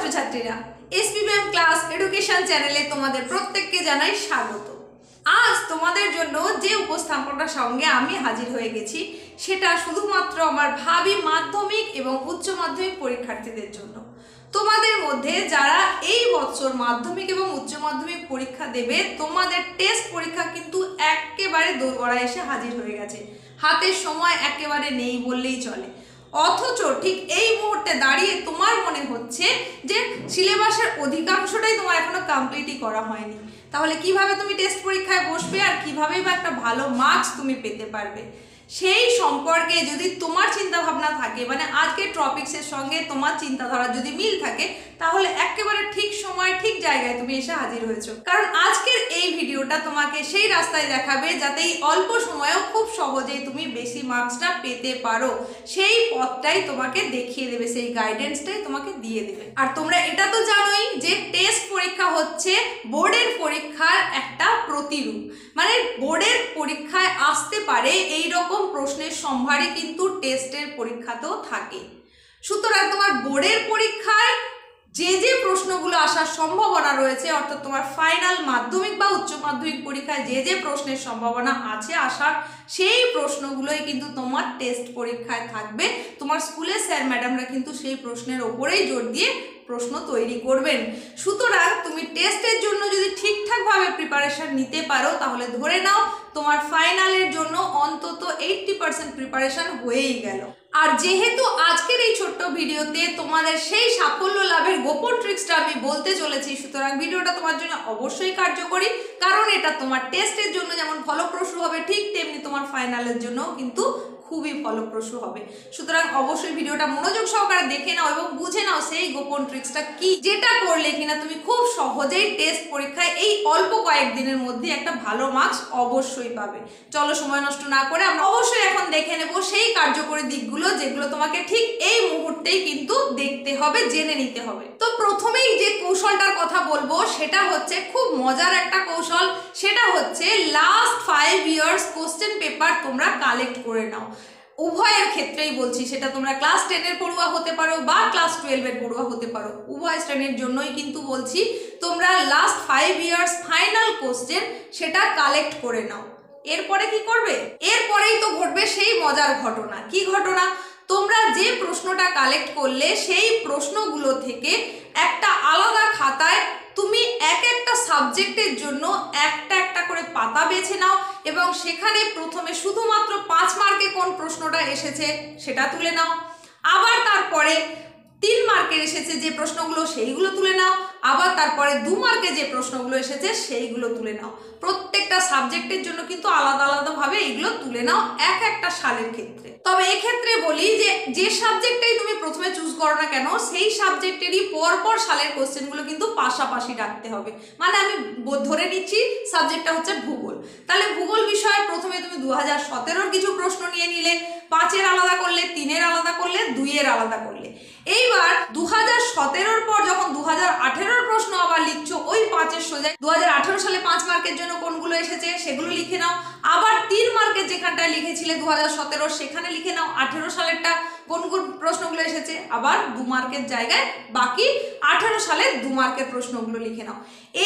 ছাত্রছাত্রীরা, এসপিবিএম class education চ্যানেলে তোমাদের প্রত্যেককে জানাই স্বাগত। আজ তোমাদের জন্য যে উপস্থাপনার সঙ্গে আমি হাজির হয়ে গেছি সেটা শুধুমাত্র আমার ভাবী মাধ্যমিক এবং উচ্চ মাধ্যমিক পরীক্ষার্থীদের জন্য। তোমাদের মধ্যে যারা এই বছর মাধ্যমিক এবং উচ্চ মাধ্যমিক পরীক্ষা দেবে, তোমাদের টেস্ট পরীক্ষা কিন্তু একেবারে দোরগোড়ায় এসে হাজির হয়ে গেছে। হাতের সময় একেবারে নেই বললেই চলে। অথচ ঠিক এই মুহূর্তে দাঁড়িয়ে তোমার মনে হচ্ছে যে সিলেবাসের অধিকাংশটাই তোমার এখনো কমপ্লিটই করা হয়নি। তাহলে কিভাবে তুমি টেস্ট পরীক্ষায় বসবে আর কিভাবেই বা একটা ভালো মার্কস তুমি পেতে পারবে, সেই সম্পর্কে যদি তোমার চিন্তা ভাবনা থাকে, মানে আজকের টপিক্সের সঙ্গে তোমার চিন্তাধারা যদি মিল থাকে, তাহলে একেবারে ঠিক সময় ঠিক জায়গায় তুমি এসে হাজির হয়েছো। কারণ আজকের এই ভিডিওটা তোমাকে সেই রাস্তায় দেখাবে যাতে এই অল্প সময়েও খুব সহজেই তুমি বেশি মার্কসটা পেতে পারো। সেই পথটাই তোমাকে দেখিয়ে দেবে, সেই গাইডেন্সটাই তোমাকে দিয়ে দেবে। আর তোমরা এটা তো জানোই যে টেস্ট পরীক্ষা হচ্ছে বোর্ডের পরীক্ষার একটা প্রতিরূপ। মানে বোর্ডের পরীক্ষায় আসতে পারে এই রকম প্রশ্নের সম্ভারই কিন্তু টেস্টের পরীক্ষাতেও থাকে। সুতরাং তোমার বোর্ডের পরীক্ষায় যে প্রশ্নগুলো আসার সম্ভাবনা রয়েছে, অর্থাৎ তোমার ফাইনাল মাধ্যমিক বা উচ্চ মাধ্যমিক পরীক্ষায় যে প্রশ্নের সম্ভাবনা আছে আসার, সেই প্রশ্নগুলোই কিন্তু তোমার টেস্ট পরীক্ষায় থাকবে। তোমার স্কুলের স্যার ম্যাডামরা কিন্তু সেই প্রশ্নের ওপরেই জোর দিয়ে প্রশ্ন তৈরি করবেন। সুতরাং তুমি টেস্টের জন্য যদি ঠিকঠাকভাবে প্রিপারেশন নিতে পারো, তাহলে ধরে নাও তোমার ফাইনালের জন্য অন্তত 80% প্রিপারেশন হয়েই গেল। আর যেহেতু আজকের এই ছোট্ট ভিডিওতে তোমাদের সেই সাফল্য লাভের গোপন ট্রিক্সটা আমি বলতে চলেছি, সুতরাং ভিডিওটা তোমার জন্য অবশ্যই কার্যকরী। কারণ এটা তোমার টেস্টের জন্য যেমন ফলপ্রসূ হবে, ঠিক তেমনি তোমার ফাইনালের জন্য কিন্তু খুবই ফলপ্রসূ হবে। সুতরাং অবশ্যই ভিডিওটা মনোযোগ সহকারে দেখে নাও এবং বুঝে নাও সেই গোপন ট্রিক্সটা কি, যেটা করলে কিনা তুমি খুব সহজেই টেস্ট পরীক্ষায় এই অল্প কয়েকদিনের মধ্যে একটা ভালো মার্কস অবশ্যই পাবে। চলো সময় নষ্ট না করে আমরা অবশ্যই এখন দেখে নেব সেই কার্যকরী দিকগুলো, যেগুলো তোমাকে ঠিক এই মুহূর্তেই কিন্তু দেখতে হবে, জেনে নিতে হবে। তো প্রথমেই যে কৌশলটার কথা বলবো সেটা হচ্ছে খুব মজার একটা কৌশল। সেটা হচ্ছে লাস্ট 5 ইয়ার্স কোশ্চেন পেপার তোমরা কালেক্ট করে নাও। উভয়ের ক্ষেত্রেই বলছি, সেটা তোমরা ক্লাস 10-এর পড়ুয়া হতে পারো বা ক্লাস 12-এর পড়ুয়া হতে পারো, উভয় শ্রেণীর জন্যই কিন্তু বলছি। তোমরা লাস্ট 5 ইয়ার্স ফাইনাল কোশ্চেন সেটা কালেক্ট করে নাও। এরপরে কি করবে? এরপরেই তো ঘটবে সেই মজার ঘটনা। কি ঘটনা? তোমরা যে প্রশ্নটা কালেক্ট করলে সেই প্রশ্নগুলো থেকে একটা আলাদা খাতায় তুমি এক একটা সাবজেক্টের জন্য একটা একটা করে পাতা বেছে নাও এবং সেখানে প্রথমে শুধুমাত্র 5 মার্কে কোন প্রশ্নটা এসেছে সেটা তুলে নাও। আবার তারপরে 3 মার্কের এসেছে যে প্রশ্নগুলো সেইগুলো তুলে নাও। আবার তারপরে 2 মার্কে যে প্রশ্নগুলো এসেছে সেইগুলো তুলে নাও। প্রত্যেকটা সাবজেক্টের জন্য কিন্তু আলাদা আলাদাভাবে এইগুলো তুলে নাও এক একটা সালের ক্ষেত্রে। তবে এক্ষেত্রে বলি যে সাবজেক্টটাই তুমি প্রথমে চুজ করো না কেন, সেই সাবজেক্টেরই পরপর সালের কোশ্চেনগুলো কিন্তু পাশাপাশি রাখতে হবে। মানে আমি ধরে নিচ্ছি সাবজেক্টটা হচ্ছে ভূগোল, তাহলে ভূগোল বিষয়ে প্রথমে তুমি 2017-র কিছু প্রশ্ন নিয়ে নিলে, 5-এর আলাদা করলে, 3-এর আলাদা করলে, 2-এর আলাদা করলে। এইবার 2017-র পর যখন 2018-র প্রশ্ন আবার লিখছো, ওই 5-এর সোজায় 2018 সালে 5 মার্কের জন্য কোনগুলো এসেছে সেগুলো লিখে নাও। আবার 3 মার্কের যেখানটায় লিখেছিলে 2017 সেখানে লিখে নাও 18 সালেরটা কোন কোন প্রশ্নগুলো এসেছে। আবার 2 মার্কের জায়গায় বাকি 18 সালের 2 মার্কের প্রশ্নগুলো লিখে নাও।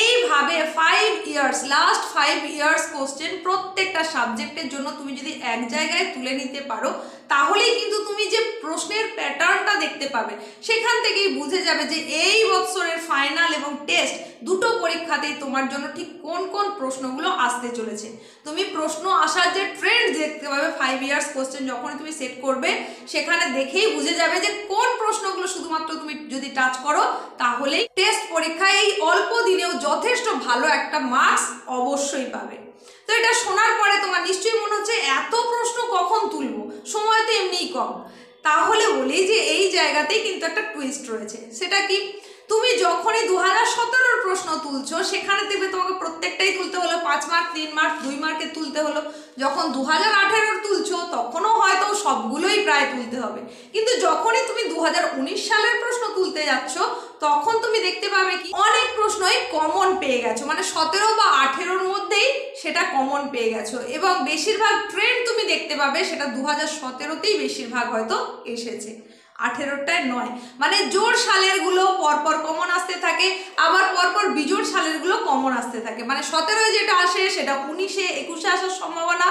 এইভাবে 5 ইয়ার্স, লাস্ট 5 ইয়ার্স কোশ্চেন প্রত্যেকটা সাবজেক্টের জন্য তুমি যদি এক জায়গায় তুলে নিতে পারো, তাহলেই কিন্তু তুমি যে প্রশ্নের প্যাটার্নটা দেখতে পাবে সেখান থেকেই বুঝে যাবে যে এই বছরের ফাইনাল এবং টেস্ট দুটো পরীক্ষাতেই তোমার জন্য ঠিক কোন কোন প্রশ্নগুলো আসতে চলেছে। তুমি প্রশ্ন আসার যে ট্রেন্ড দেখতে পাবে 5 ইয়ার্স কোশ্চেন যখনই তুমি সেট করবে, সেখানে দেখেই বুঝে যাবে যে কোন প্রশ্নগুলো শুধুমাত্র তুমি যদি টাচ করো তাহলেই টেস্ট পরীক্ষায় এই অল্প দিনেও যথেষ্ট ভালো একটা মার্কস অবশ্যই পাবে। তো এটা শোনার পরে তোমার নিশ্চয়ই মনে হচ্ছে এত প্রশ্ন কখন তুলবো, সময় তো এমনিই কম। তাহলে বলি যে এই জায়গাতেই কিন্তু একটা টুইস্ট রয়েছে। সেটা কি? তুমি যখনই 2017-র প্রশ্ন তুলছো সেখানে দেখবে তোমাকে প্রত্যেকটাই তুলতে হলো 5 মার্ক, 3 মার্ক, 2 মার্কে তুলতে হলো। যখন 2018-র তুলছো তখনও হয়তো সবগুলোই প্রায় তুলতে হবে। কিন্তু যখনই তুমি 2019 সালের প্রশ্ন তুলতে যাচ্ছ তখন তুমি দেখতে পাবে কি অনেক প্রশ্নই কমন পেয়ে গেছো, মানে 17 বা 18-র মধ্যেই সেটা কমন পেয়ে গেছো এবং বেশিরভাগ ট্রেন্ড তুমি দেখতে পাবে সেটা 2017-তেই বেশিরভাগ হয়তো এসেছে, 18-টায় নয়। মানে জোর সালের গুলো পরপর কমন আসতে থাকে, আবার পরপর বিজোড় সালেরগুলো কমন আসতে থাকে। মানে 17 যেটা আসে সেটা 19-এ 21-এ আসার সম্ভাবনা,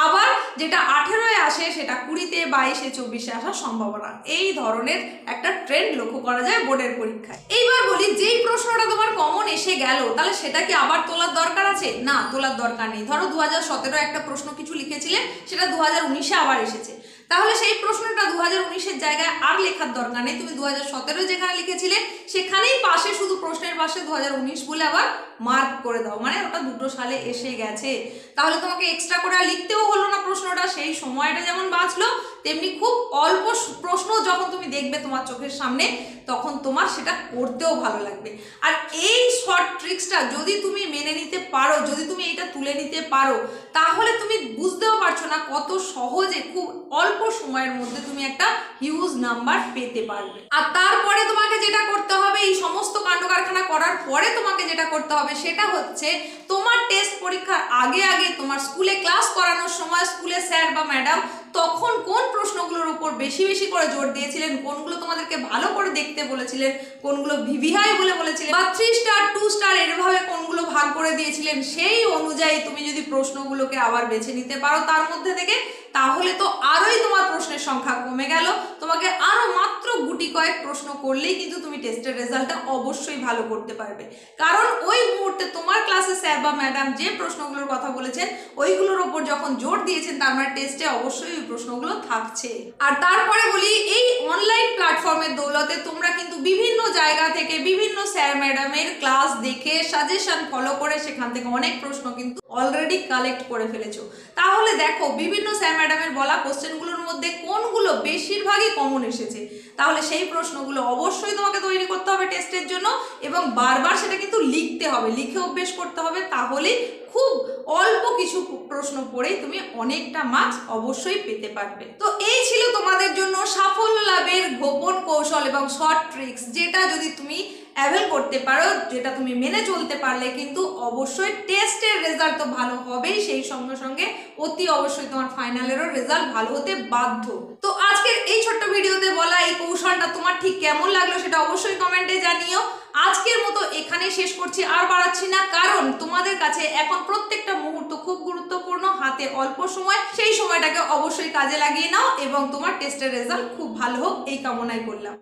আবার যেটা 18-এ আসে সেটা 20-তে 22-এ 24-এ আসার সম্ভাবনা। এই ধরনের একটা ট্রেন্ড লক্ষ্য করা যায় বোর্ডের পরীক্ষায়। এইবার বলি, যেই প্রশ্নটা তোমার কমন এসে গেল তাহলে সেটা কি আবার তোলার দরকার আছে? না, তোলার দরকার নেই। ধরো 2017 একটা প্রশ্ন কিছু লিখেছিলে, সেটা 2019-এ আবার এসেছে, তাহলে সেই প্রশ্নটা 2019-এর জায়গায় আর লেখার দরকার নেই। তুমি 2017 যেখানে লিখেছিলে সেখানেই পাশে, শুধু প্রশ্নের পাশে 2019 বলে আবার মার্ক করে দাও, মানে ওটা দুটো সালে এসে গেছে। তাহলে তোমাকে এক্সট্রা করে লিখতেও হলো না প্রশ্নটা, সেই সময়টা যেমন বাঁচলো, তেমনি খুব অল্প প্রশ্ন যখন তুমি দেখবে তোমার চোখের সামনে তখন তোমার সেটা করতেও ভালো লাগবে। আর এই শর্ট ট্রিক্সটা যদি তুমি মেনে নিতে পারো, যদি তুমি এটা তুলে নিতে পারো, তাহলে তুমি বুঝতেও পারছো না কত সহজে খুব অল্প সময়ের মধ্যে তুমি একটা হিউজ নাম্বার পেতে পারবে। আর তারপরে তোমাকে যেটা করতে হবে, এই সমস্ত কাণ্ড কারখানা করার পরে তোমাকে যেটা করতে হবে সেটা হচ্ছে তোমার টেস্ট পরীক্ষার আগে আগে তোমার স্কুলে ক্লাস করানোর সময় স্কুলে স্যার বা ম্যাডাম তখন কোন প্রশ্নগুলোর উপর বেশি বেশি করে জোর দিয়েছিলেন, কোনগুলো তোমাদেরকে ভালো করে দেখতে বলেছিলেন, কোনগুলো ভিভিআই বলে বলেছিলেন, বা 3 স্টার 2 স্টার এরভাবে কোনগুলো ভাগ করে দিয়েছিলেন, সেই অনুযায়ী তুমি যদি প্রশ্নগুলোকে আবার বেছে নিতে পারো তার মধ্যে থেকে, তাহলে তো আরোই তোমার প্রশ্নের সংখ্যা কমে গেল। তোমাকে আরো মাত্র গুটি কয়েক প্রশ্ন করলেই কিন্তু তুমি টেস্টের রেজাল্টটা অবশ্যই ভালো করতে পারবে। কারণ ওই মুহূর্তে তোমার ক্লাসে স্যার বা ম্যাডাম যে প্রশ্নগুলোর কথা বলেছেন ওইগুলোর ওপর যখন জোর দিয়েছেন, তার মানে টেস্টে অবশ্যই ওই প্রশ্নগুলো থাকছে। আর তারপরে বলি, এই অনলাইন প্ল্যাটফর্মের দৌলতে তোমরা কিন্তু বিভিন্ন জায়গা থেকে বিভিন্ন স্যার ম্যাডামের ক্লাস দেখে সাজেশন ফলো করে সেখান থেকে অনেক প্রশ্ন কিন্তু অলরেডি কালেক্ট করে ফেলেছো। তাহলে দেখো বিভিন্ন স্যার ম্যাডামের বলা কোশ্চেনগুলোর মধ্যে কোনগুলো বেশিরভাগই কমন এসেছে, তাহলে সেই প্রশ্নগুলো অবশ্যই তোমাকে তৈরি করতে হবে টেস্টের জন্য, এবং বারবার সেটা কিন্তু লিখতে হবে, লিখে অভ্যেস করতে হবে। তাহলেই খুব অল্প কিছু প্রশ্ন পড়েই তুমি অনেকটা মার্কস অবশ্যই পেতে পারবে। তো এই ছিল তোমাদের জন্য সাফল্য লাভের গোপন কৌশল এবং শর্ট ট্রিক্স, যেটা যদি তুমি অ্যাভেল করতে পারো, যেটা তুমি মেনে চলতে পারলে কিন্তু অবশ্যই টেস্টের রেজাল্ট তো ভালো হবেই, সেই সঙ্গে সঙ্গে অতি অবশ্যই তোমার ফাইনালেরও রেজাল্ট ভালো হতে বাধ্য। তো আজকের এই ছোট্ট ভিডিওতে বলা এই কৌশলটা তোমার ঠিক কেমন লাগলো সেটা অবশ্যই কমেন্টে জানিও। আজকের মতো এখানে শেষ করছি, আর বাড়াচ্ছি না, কারণ তোমাদের কাছে এখন প্রত্যেকটা মুহূর্ত খুব গুরুত্বপূর্ণ, হাতে অল্প সময়, সেই সময়টাকে অবশ্যই কাজে লাগিয়ে নাও এবং তোমার টেস্টের রেজাল্ট খুব ভালো হোক এই কামনাই করলাম।